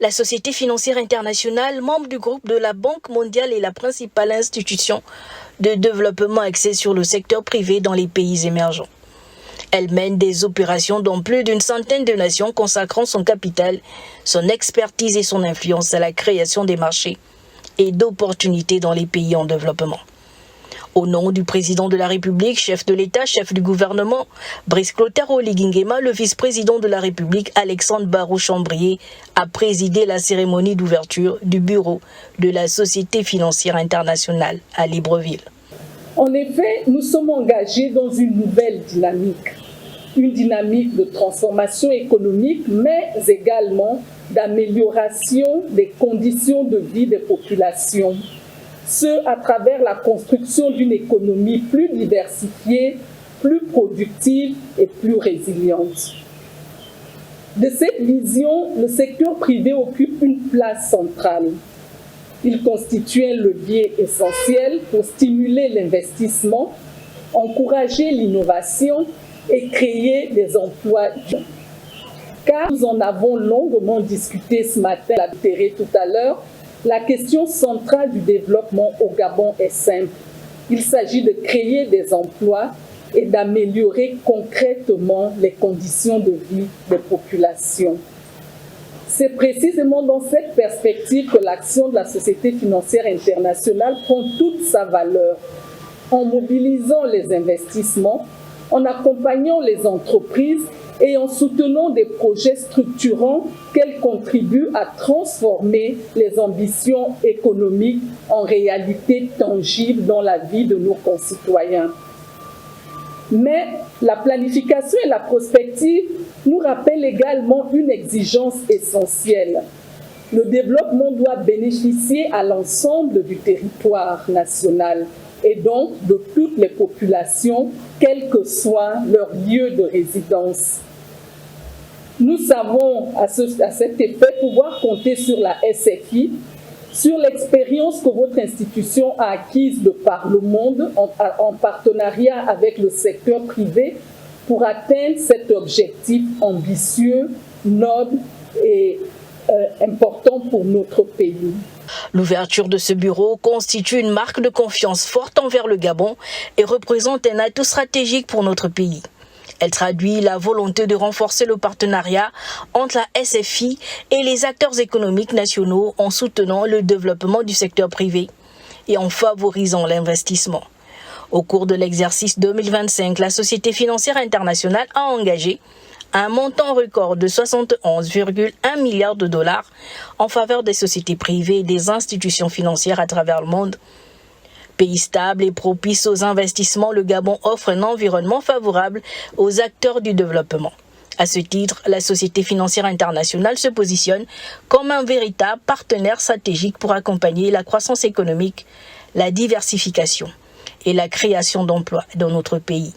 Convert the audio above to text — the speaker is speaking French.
La Société financière internationale, membre du groupe de la Banque mondiale, est la principale institution de développement axée sur le secteur privé dans les pays émergents. Elle mène des opérations dans plus d'une centaine de nations, consacrant son capital, son expertise et son influence à la création des marchés et d'opportunités dans les pays en développement. Au nom du président de la République, chef de l'État, chef du gouvernement, Brice Clotaire Oligui Nguema, le vice-président de la République, Alexandre Barrot-Chambrier, a présidé la cérémonie d'ouverture du bureau de la Société financière internationale à Libreville. En effet, nous sommes engagés dans une nouvelle dynamique de transformation économique, mais également d'amélioration des conditions de vie des populations. Ce à travers la construction d'une économie plus diversifiée, plus productive et plus résiliente. De cette vision, le secteur privé occupe une place centrale. Il constitue un levier essentiel pour stimuler l'investissement, encourager l'innovation et créer des emplois. Car nous en avons longuement discuté ce matin, l'a reitéré tout à l'heure, la question centrale du développement au Gabon est simple. Il s'agit de créer des emplois et d'améliorer concrètement les conditions de vie des populations. C'est précisément dans cette perspective que l'action de la Société financière internationale prend toute sa valeur, en mobilisant les investissements, en accompagnant les entreprises et en soutenant des projets structurants qu'elles contribuent à transformer les ambitions économiques en réalité tangibles dans la vie de nos concitoyens. Mais la planification et la prospective nous rappellent également une exigence essentielle. Le développement doit bénéficier à l'ensemble du territoire national et donc de toutes les populations, quel que soit leur lieu de résidence. Nous savons à cet effet pouvoir compter sur la SFI, sur l'expérience que votre institution a acquise de par le monde en partenariat avec le secteur privé pour atteindre cet objectif ambitieux, noble et important pour notre pays. L'ouverture de ce bureau constitue une marque de confiance forte envers le Gabon et représente un atout stratégique pour notre pays. Elle traduit la volonté de renforcer le partenariat entre la SFI et les acteurs économiques nationaux en soutenant le développement du secteur privé et en favorisant l'investissement. Au cours de l'exercice 2025, la Société financière internationale a engagé un montant record de 71,1 milliards de dollars en faveur des sociétés privées et des institutions financières à travers le monde. Pays stable et propice aux investissements, le Gabon offre un environnement favorable aux acteurs du développement. À ce titre, la Société financière internationale se positionne comme un véritable partenaire stratégique pour accompagner la croissance économique, la diversification et la création d'emplois dans notre pays.